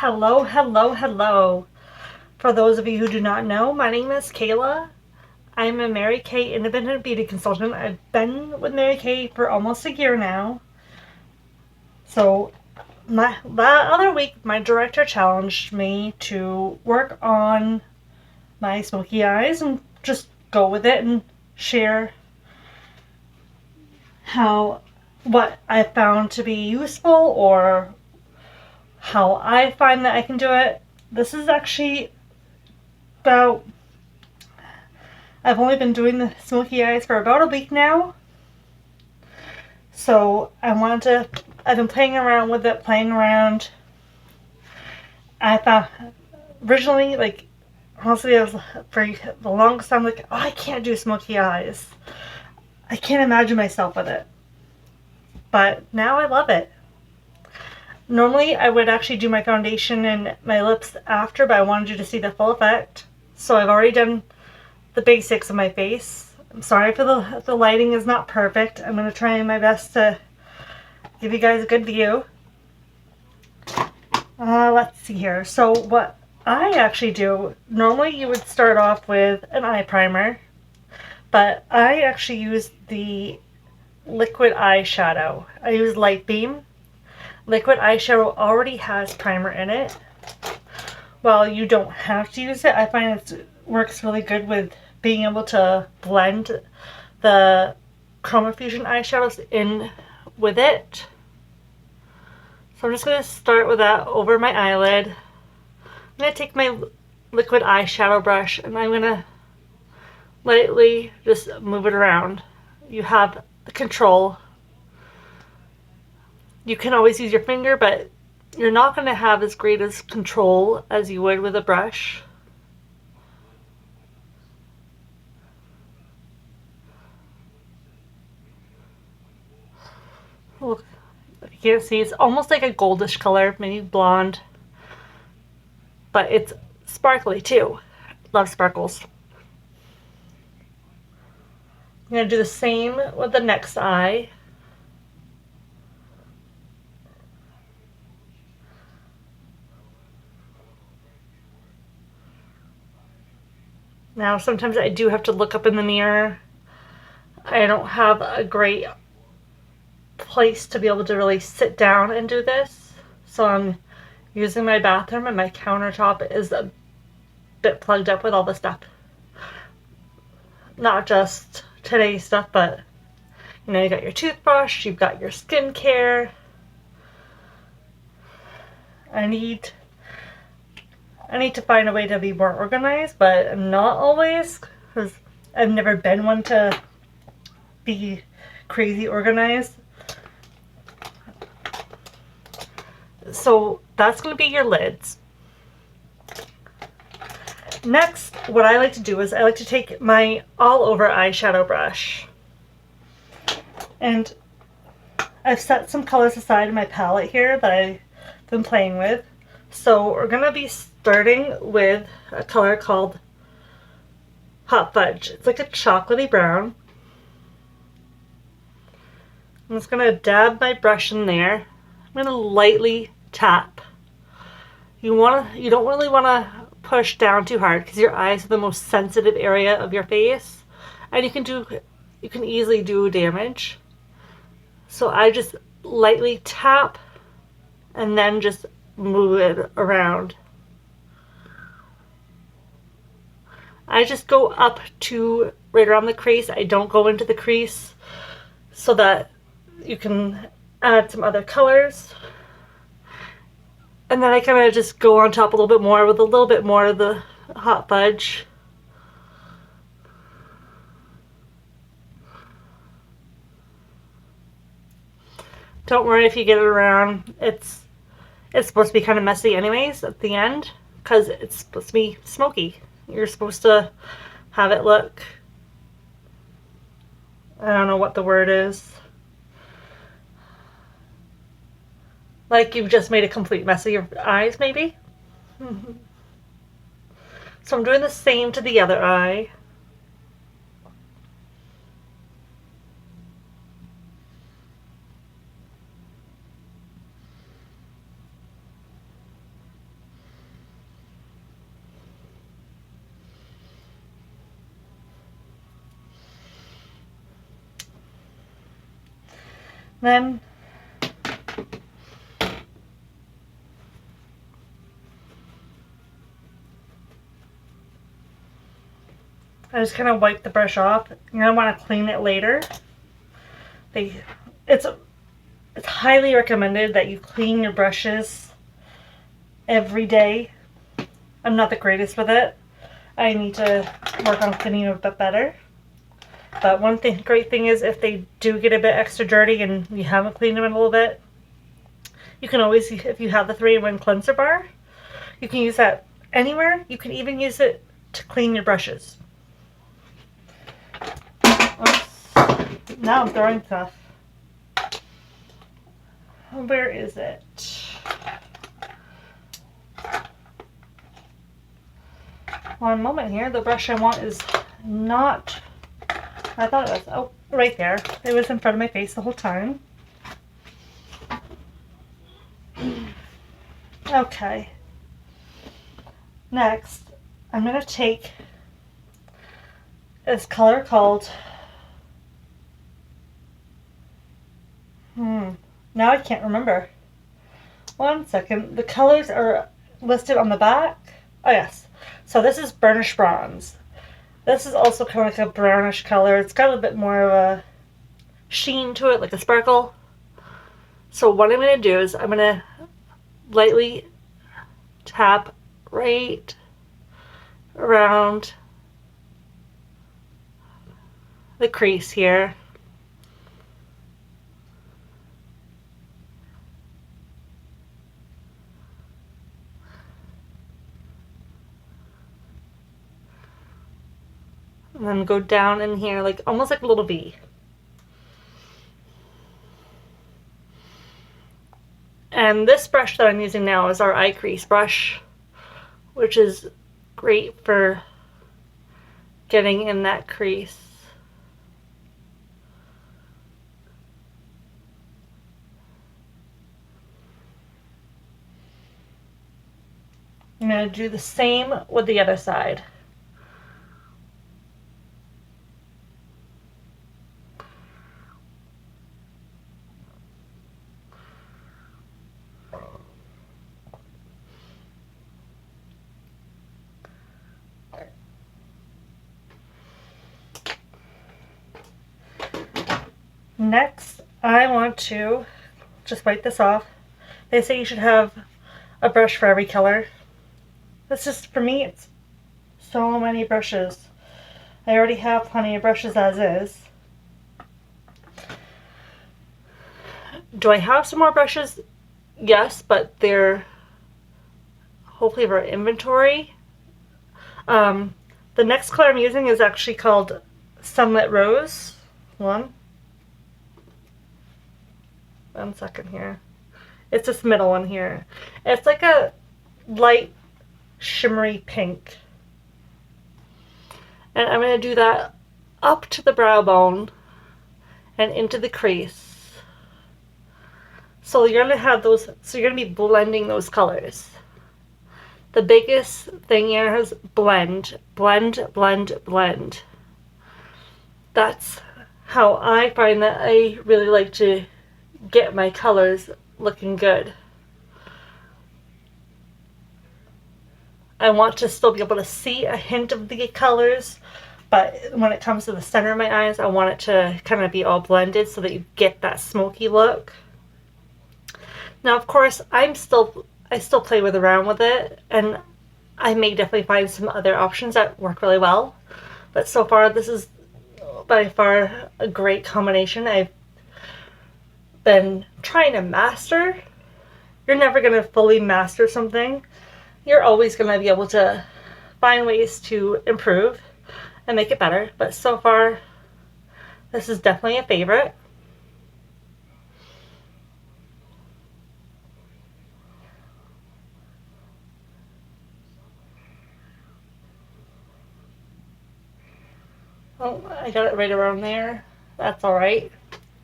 Hello, hello, hello. For those of you who do not know, my name is Kayla. I'm a Mary Kay independent beauty consultant. I've been with Mary Kay for almost a year now. So, that other week, my director challenged me to work on my smoky eyes and just go with it and share how what I found to be useful or how I find that I can do it. This is actually about I've only been doing the smoky eyes for about a week now. So I've been playing around with it, playing around. I thought, originally, like, honestly, I was, for the longest time, like, oh, I can't do smoky eyes. I can't imagine myself with it. But now I love it. Normally, I would actually do my foundation and my lips after, but I wanted you to see the full effect. So I've already done the basics of my face. I'm sorry for the lighting is not perfect. I'm going to try my best to give you guys a good view. Let's see here. So what I actually do, normally you would start off with an eye primer, but I actually use the liquid eyeshadow. I use Light Beam. Liquid eyeshadow already has primer in it. While you don't have to use it, I find it works really good with being able to blend the Chroma Fusion eyeshadows in with it. So I'm just going to start with that over my eyelid. I'm going to take my liquid eyeshadow brush and I'm going to lightly just move it around. You have the control. You can always use your finger, but you're not going to have as great as control as you would with a brush. Look, you can't see, it's almost like a goldish color, maybe blonde, but it's sparkly too. Love sparkles. I'm going to do the same with the next eye. Now, sometimes I do have to look up in the mirror. I don't have a great place to be able to really sit down and do this. So I'm using my bathroom and my countertop is a bit plugged up with all the stuff. Not just today's stuff, but you got your toothbrush, you've got your skincare. I need to find a way to be more organized, but not always, because I've never been one to be crazy organized. So that's going to be your lids. Next, what I like to do is I like to take my all over eyeshadow brush. And I've set some colors aside in my palette here that I've been playing with. So we're going to be starting with a color called Hot Fudge. It's like a chocolatey brown. I'm just going to dab my brush in there. I'm going to lightly tap. You don't really want to push down too hard because your eyes are the most sensitive area of your face, and you can easily do damage. So I just lightly tap and then just move it around. I just go up to right around the crease. I don't go into the crease so that you can add some other colors. And then I kind of just go on top a little bit more with a little bit more of the Hot Fudge. Don't worry if you get it around. It's supposed to be kind of messy anyways at the end because it's supposed to be smoky. You're supposed to have it look, I don't know what the word is, like you've just made a complete mess of your eyes, maybe. So I'm doing the same to the other eye. Then I just kind of wipe the brush off. You're gonna want to clean it later. It's highly recommended that you clean your brushes every day. I'm not the greatest with it. I need to work on cleaning it a bit better. But one great thing is if they do get a bit extra dirty and you haven't cleaned them in a little bit, you can always, if you have the 3-in-1 cleanser bar, you can use that anywhere. You can even use it to clean your brushes. Oops. Now I'm throwing stuff. Where is it? One moment here. The brush I want is not... I thought it was... Oh, right there. It was in front of my face the whole time. Okay. Next, I'm going to take this color called... Now I can't remember. One second. The colors are listed on the back. Oh, yes. So this is Burnished Bronze. This is also kind of like a brownish color. It's got a bit more of a sheen to it, like a sparkle. So what I'm going to do is I'm going to lightly tap right around the crease here. And then go down in here, like almost like a little V. And this brush that I'm using now is our eye crease brush, which is great for getting in that crease. I'm going to do the same with the other side. Next, I want to just wipe this off. They say you should have a brush for every color. That's just, for me, it's so many brushes. I already have plenty of brushes as is. Do I have some more brushes? Yes, but they're hopefully for inventory. The next color I'm using is actually called Sunlit Rose. One second here. It's this middle one here. It's like a light shimmery pink. And I'm going to do that up to the brow bone and into the crease. So you're going to have those, so you're going to be blending those colors. The biggest thing here is blend, blend, blend, blend. That's how I find that I really like to get my colors looking good. I want to still be able to see a hint of the colors, but when it comes to the center of my eyes, I want it to kind of be all blended so that you get that smoky look. Now, of course, I still play around with it, and I may definitely find some other options that work really well. But so far, this is by far a great combination. I've been trying to master. You're never going to fully master something. You're always going to be able to find ways to improve and make it better. But so far, this is definitely a favorite. Oh, I got it right around there. That's alright.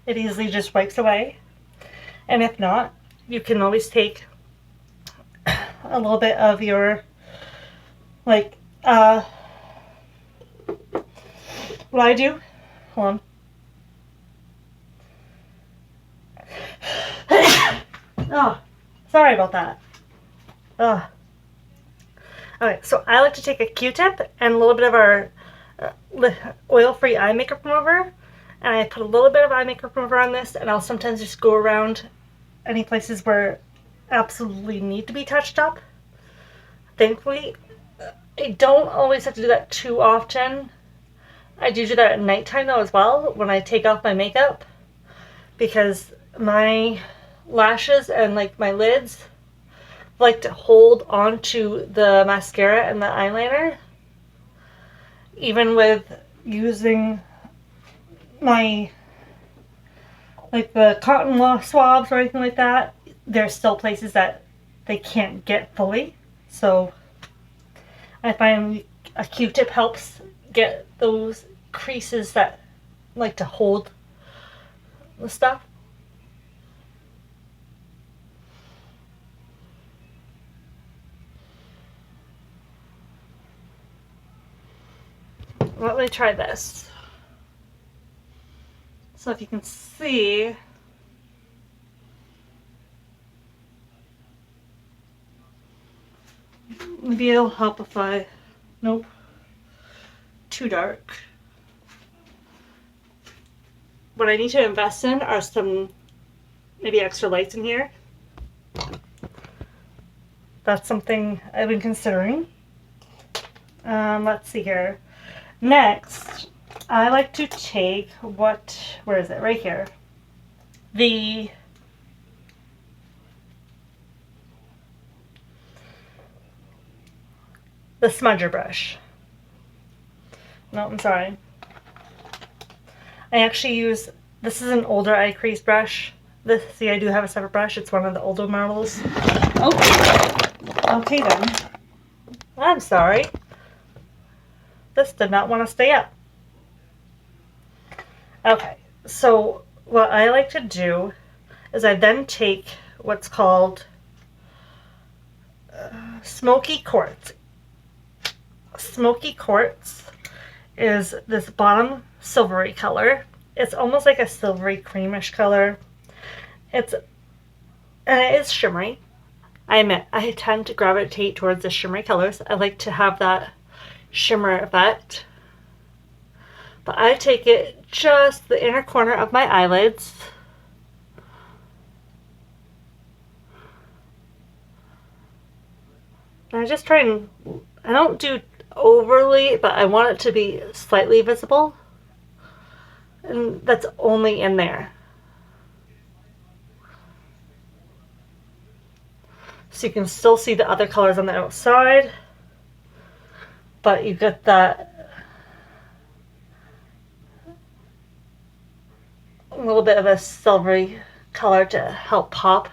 It easily just wipes away. And if not, you can always take a little bit of your, like, what I do, hold on. Oh, sorry about that. Oh. Okay, so I like to take a Q-tip and a little bit of our oil-free eye makeup remover, and I put a little bit of eye makeup remover on this, and I'll sometimes just go around any places where absolutely need to be touched up. Thankfully, I don't always have to do that too often. I do that at nighttime though as well when I take off my makeup, because my lashes and like my lids like to hold onto the mascara and the eyeliner, even with using my like the cotton swabs or anything like that. There's still places that they can't get fully, so I find a Q-tip helps get those creases that like to hold the stuff. Let me try this. So if you can see, maybe it'll help if I, nope, too dark. What I need to invest in are some maybe extra lights in here. That's something I've been considering. Let's see here. Next, I like to take where is it? Right here. The smudger brush. No, I'm sorry. I actually use, this is an older eye crease brush. See, I do have a separate brush. It's one of the older models. Okay then. I'm sorry. This did not want to stay up. Okay, so what I like to do is I then take what's called Smoky Quartz. Smoky Quartz is this bottom silvery color. It's almost like a silvery creamish color. And it is shimmery. I admit, I tend to gravitate towards the shimmery colors. I like to have that shimmer effect. But I take it just the inner corner of my eyelids. And I just try and, I don't do overly, but I want it to be slightly visible. And that's only in there. So you can still see the other colors on the outside, but you get that a little bit of a silvery color to help pop.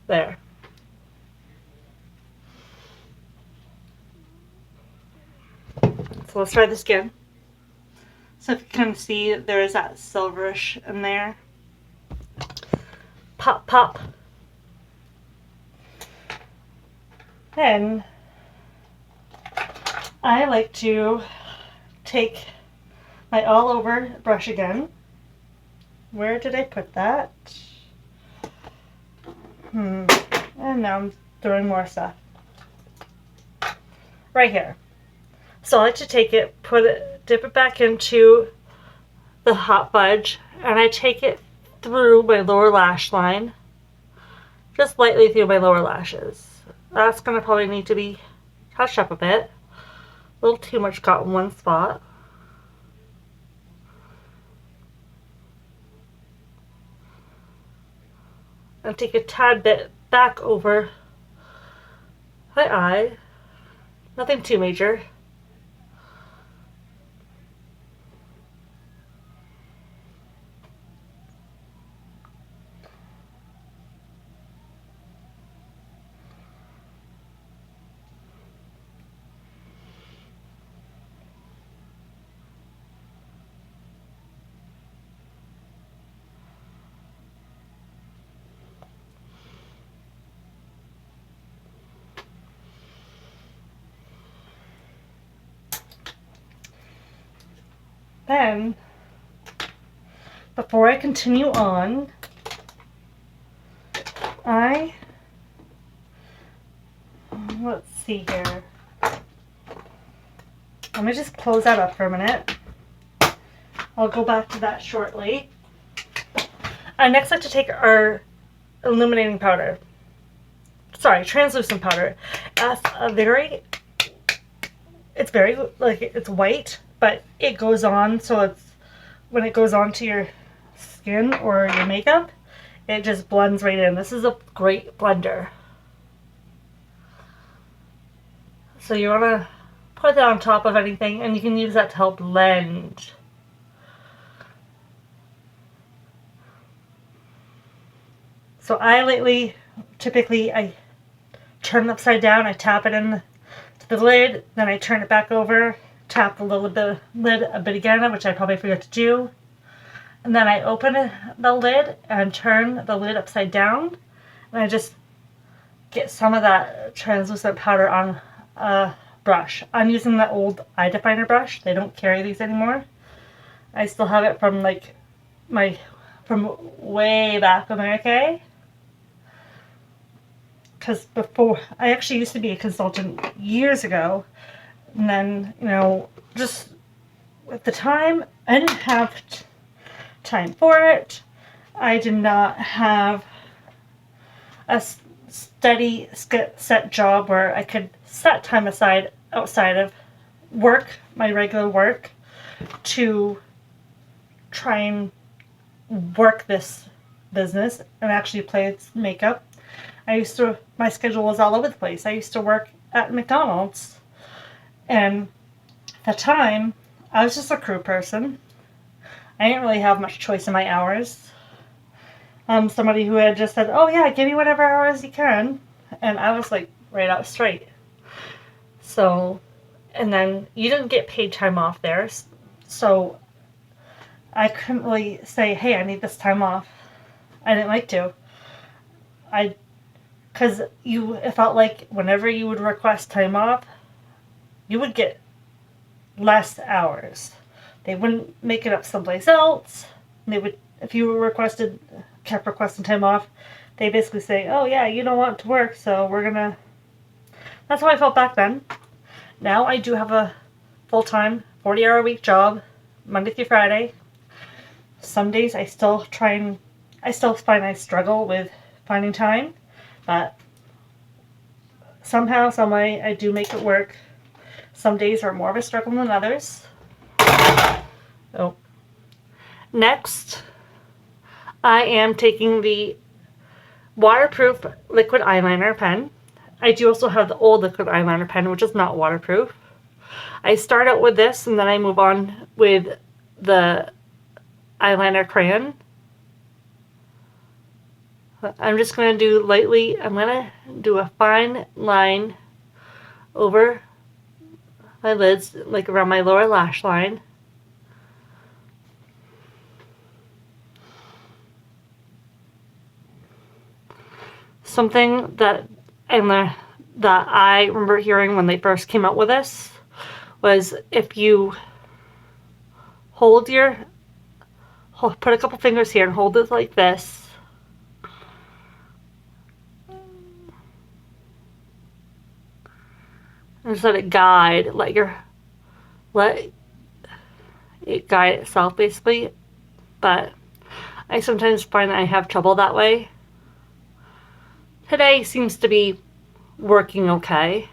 There. So let's try this again. So if you can see, there is that silverish in there. Pop, pop. Then I like to take my all over brush again. Where did I put that? And now I'm throwing more stuff. Right here. So I like to take it, dip it back into the hot fudge, and I take it through my lower lash line. Just lightly through my lower lashes. That's going to probably need to be touched up a bit. A little too much got in one spot. And take a tad bit back over my eye. Nothing too major. Then, before I continue on, let's see here. Let me just close that up for a minute. I'll go back to that shortly. I next like to take our illuminating powder. Sorry, translucent powder. It's very, like, it's white, but it goes on, so it's, when it goes onto your skin or your makeup, it just blends right in. This is a great blender. So you want to put that on top of anything, and you can use that to help blend. So typically I turn it upside down, I tap it in to the lid, then I turn it back over, tap the lid a bit again, which I probably forgot to do. And then I open the lid and turn the lid upside down, and I just get some of that translucent powder on a brush. I'm using the old eye definer brush. They don't carry these anymore. I still have it from from way back in the UK. Because before, I actually used to be a consultant years ago, and then, you know, just at the time, I didn't have time for it. I did not have a steady set job where I could set time aside outside of work, my regular work, to try and work this business and actually play makeup. My schedule was all over the place. I used to work at McDonald's, and at the time, I was just a crew person. I didn't really have much choice in my hours. Somebody who had just said, oh yeah, give me whatever hours you can, and I was like, right out straight. So, and then you didn't get paid time off there, so I couldn't really say, hey, I need this time off. I didn't like to. Because it felt like whenever you would request time off, you would get less hours. They wouldn't make it up someplace else. They would, if you kept requesting time off, they basically say, oh yeah, you don't want to work, so we're gonna... That's how I felt back then. Now I do have a full-time, 40-hour-a-week job, Monday through Friday. Some days I still find I struggle with finding time. But somehow, some way, I do make it work. Some days are more of a struggle than others. Oh. Next, I am taking the waterproof liquid eyeliner pen. I do also have the old liquid eyeliner pen, which is not waterproof. I start out with this, and then I move on with the eyeliner crayon. I'm just going to do lightly, I'm going to do a fine line over my lids, like around my lower lash line. Something that I remember hearing when they first came out with this was if you put a couple fingers here and hold it like this, and just let it guide, let it guide itself basically. But I sometimes find that I have trouble that way. Today seems to be working okay.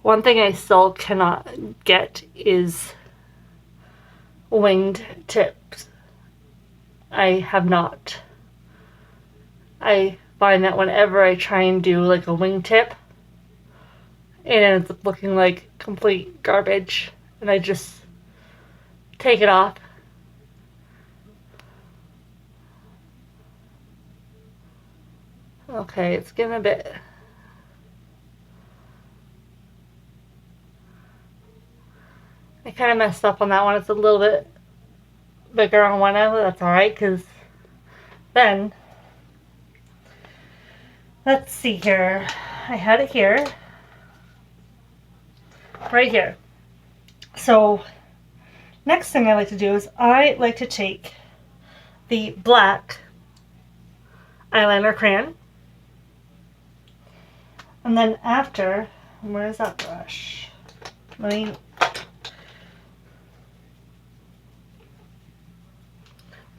One thing I still cannot get is winged tips. I have not. I find that whenever I try and do like a wingtip, it ends up looking like complete garbage, and I just take it off. Okay, it's getting a bit... I kind of messed up on that one. It's a little bit bigger on one end, but that's alright, because then, let's see here. I had it here. Right here. So, next thing I like to do is I like to take the black eyeliner crayon. And then after, where's that brush? Then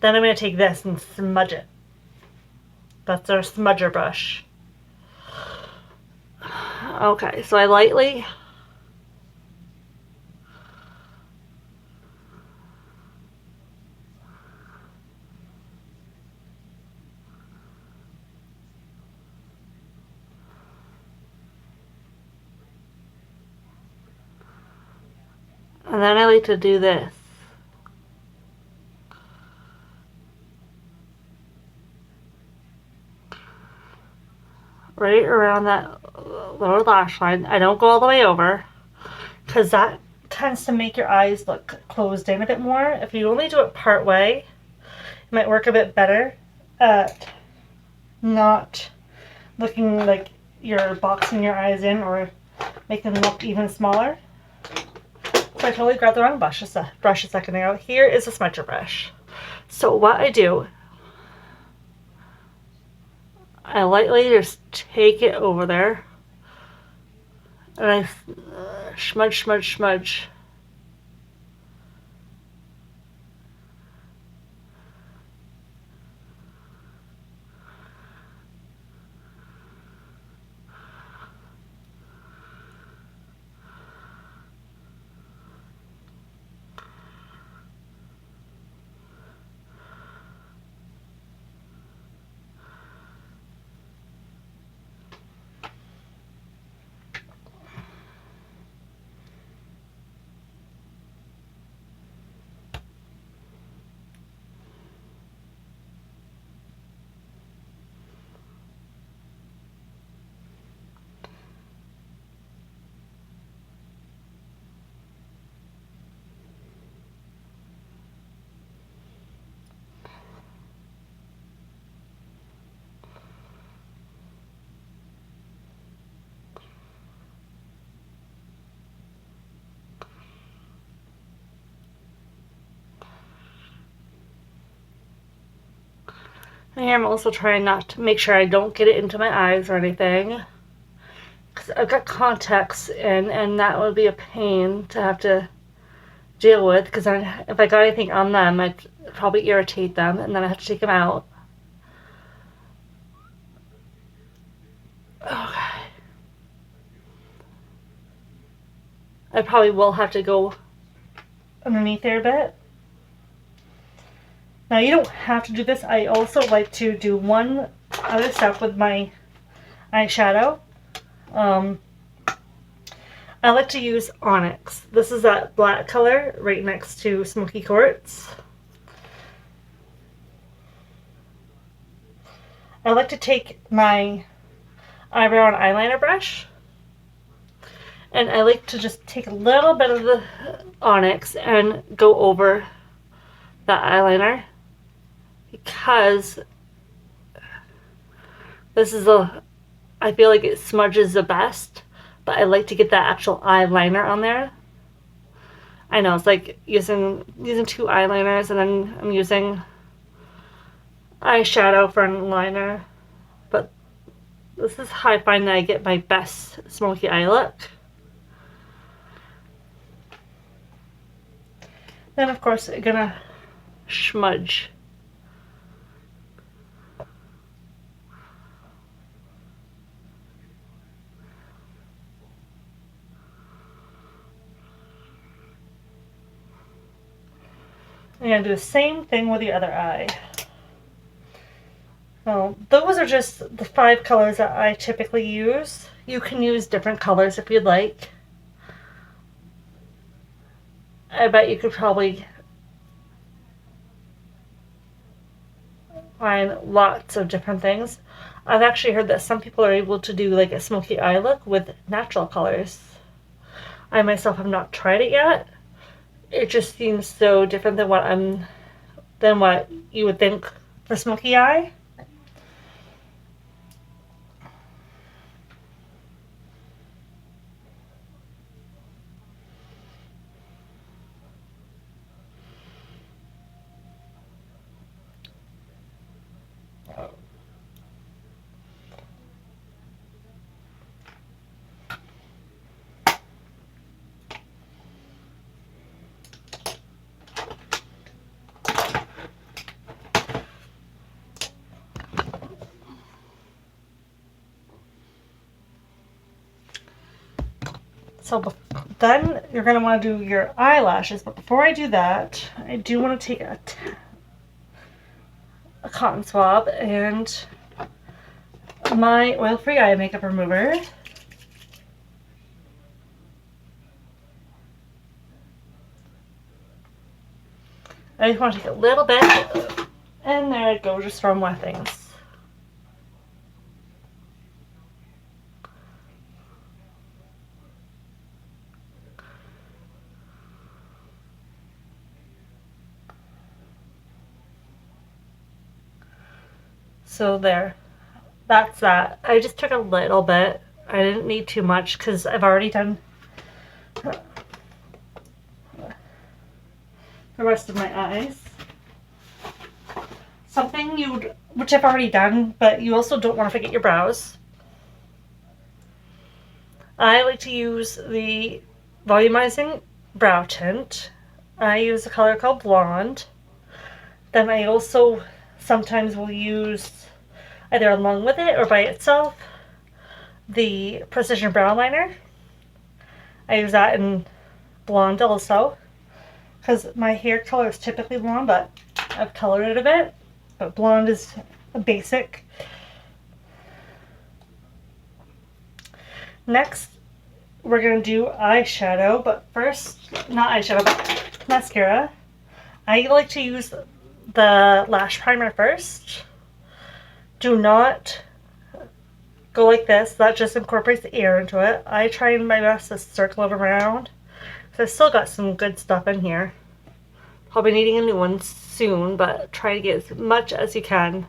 I'm going to take this and smudge it. That's our smudger brush. Okay, so I lightly and then I like to do this. Right around that lower lash line. I don't go all the way over because that tends to make your eyes look closed in a bit more. If you only do it part way, it might work a bit better at not looking like you're boxing your eyes in or making them look even smaller. So I totally grabbed the wrong brush a second ago. Here is a smudger brush. So what I do, I lightly just take it over there and I smudge, smudge, smudge. And here I'm also trying not to make sure I don't get it into my eyes or anything. Because I've got contacts in and that would be a pain to have to deal with. Because if I got anything on them, I'd probably irritate them and then I have to take them out. Okay. I probably will have to go underneath there a bit. Now you don't have to do this. I also like to do one other step with my eyeshadow. I like to use Onyx. This is that black color right next to Smoky Quartz. I like to take my eyebrow and eyeliner brush and I like to just take a little bit of the Onyx and go over that eyeliner because this is I feel like it smudges the best, but I like to get that actual eyeliner on there. I know it's like using two eyeliners and then I'm using eyeshadow for an liner, but this is how I find that I get my best smoky eye look. Then of course I'm gonna smudge. I'm gonna do the same thing with the other eye. So those are just the 5 colors that I typically use. You can use different colors if you'd like. I bet you could probably find lots of different things. I've actually heard that some people are able to do like a smoky eye look with natural colors. I myself have not tried it yet. It just seems so different than what you would think for smoky eye. So then you're going to want to do your eyelashes. But before I do that, I do want to take a cotton swab and my oil-free eye makeup remover. I just want to take a little bit, and there it goes, just from wet things. So there, that's that. I just took a little bit. I didn't need too much because I've already done the rest of my eyes. Something which I've already done, but you also don't want to forget your brows. I like to use the volumizing brow tint. I use a color called Blonde. Then I also sometimes will use, either along with it or by itself, the Precision Brow Liner. I use that in Blonde also, because my hair color is typically blonde, but I've colored it a bit. But blonde is a basic. Next, we're going to do eyeshadow, but first, not eyeshadow, but mascara. I like to use the lash primer first. Do not go like this. That just incorporates the air into it. I try my best to circle it around, because I've still got some good stuff in here. I'll be needing a new one soon, but try to get as much as you can.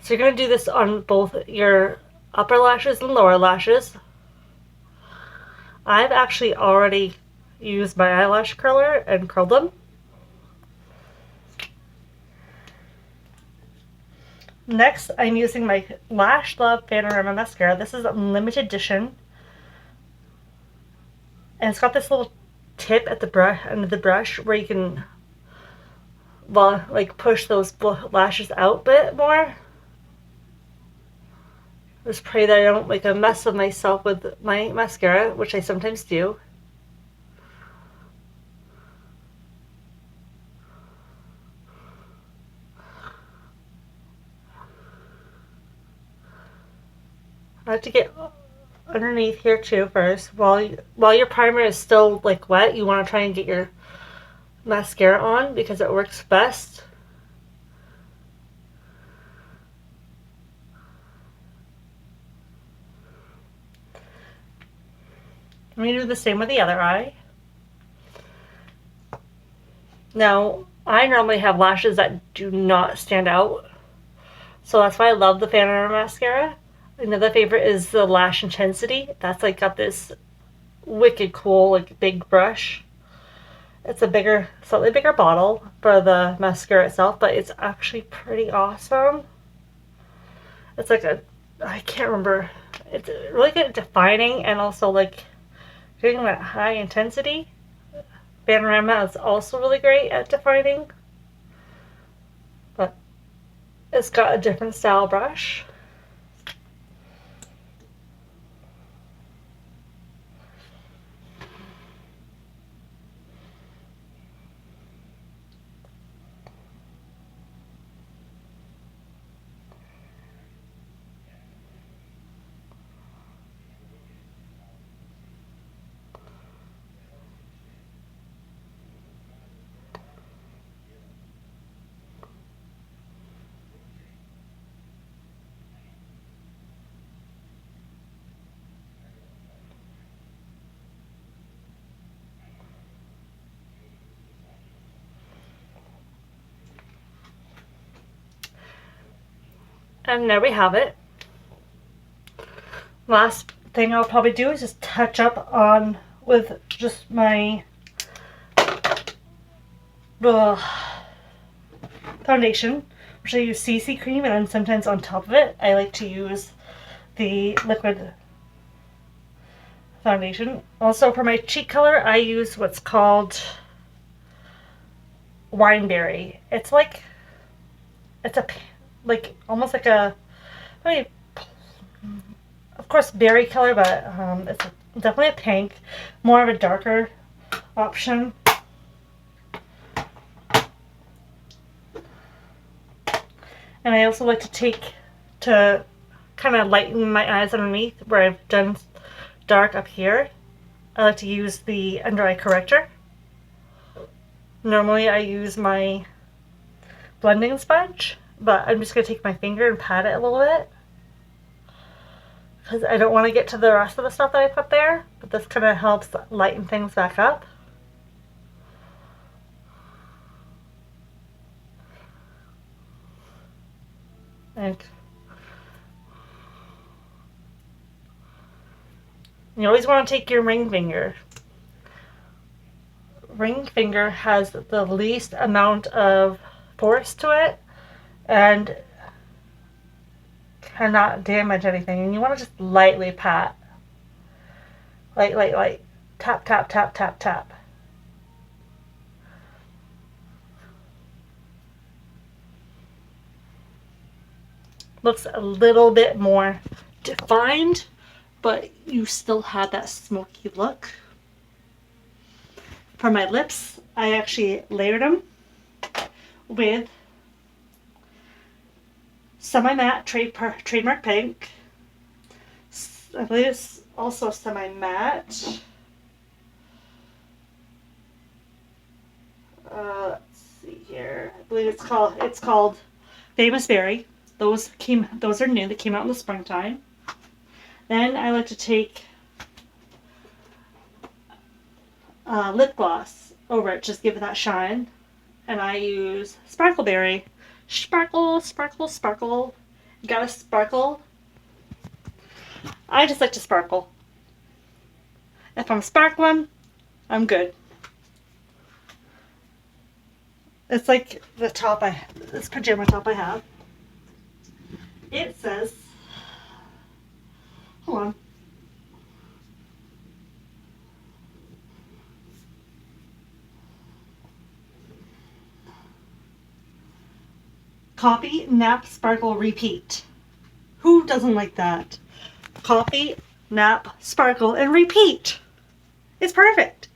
So you're going to do this on both your upper lashes and lower lashes. I've actually already used my eyelash curler and curled them. Next, I'm using my Lash Love Panorama Mascara. This is a limited edition. And it's got this little tip at the brush, under the brush, where you can, well, like push those lashes out a bit more. Just pray that I don't make a mess of myself with my mascara, which I sometimes do. I have to get underneath here too first. While your primer is still like wet, you want to try and get your mascara on because it works best. I'm going to do the same with the other eye. Now, I normally have lashes that do not stand out, so that's why I love the Panorama Mascara. Another favorite is the Lash Intensity. That's like got this wicked cool, like big brush. It's a bigger, slightly bigger bottle for the mascara itself, but it's actually pretty awesome. It's like I can't remember. It's really good at defining and also like getting that high intensity. Panorama is also really great at defining, but it's got a different style brush. And there we have it. Last thing I'll probably do is just touch up on with just my foundation, which I use CC cream, and then sometimes on top of it I like to use the liquid foundation. Also for my cheek color I use what's called Wineberry. It's like, it's a like almost like a, let me of course, berry color, but it's definitely a pink, more of a darker option. And I also like to to kind of lighten my eyes underneath where I've done dark up here. I like to use the under eye corrector. Normally I use my blending sponge, but I'm just going to take my finger and pat it a little bit, because I don't want to get to the rest of the stuff that I put there, but this kind of helps lighten things back up. And you always want to take your ring finger. Ring finger has the least amount of force to it and cannot damage anything. And you want to just lightly pat. Light. Tap, tap, tap, tap, tap. Looks a little bit more defined, but you still have that smoky look. For my lips, I actually layered them with semi-matte trademark pink. I believe it's also semi-matte. Let's see here. I believe it's called Famous Berry. Those are new. They came out in the springtime. Then I like to take lip gloss over it, just give it that shine. And I use Sparkle Berry. Sparkle, sparkle, sparkle. You gotta sparkle. I just like to sparkle. If I'm sparkling, I'm good. It's like this pajama top I have. It says, hold on. Coffee, nap, sparkle, repeat. Who doesn't like that? Coffee, nap, sparkle, and repeat. It's perfect.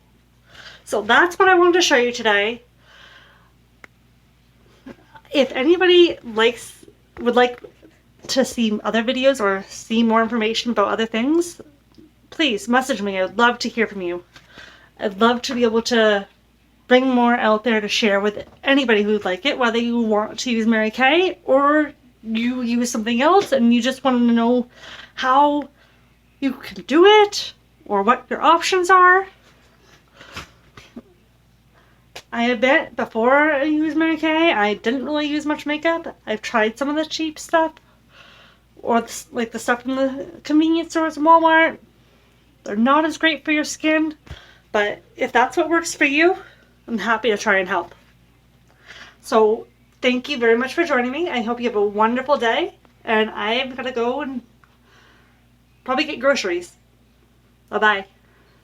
So that's what I wanted to show you today. If anybody would like to see other videos or see more information about other things, please message me. I'd love to hear from you. I'd love to be able to bring more out there to share with anybody who'd like it, whether you want to use Mary Kay or you use something else and you just want to know how you can do it or what your options are. I admit, before I used Mary Kay, I didn't really use much makeup. I've tried some of the cheap stuff, or the stuff from the convenience stores and Walmart. They're not as great for your skin, but if that's what works for you, I'm happy to try and help. So thank you very much for joining me. I hope you have a wonderful day, and I'm gonna go and probably get groceries. Bye-bye.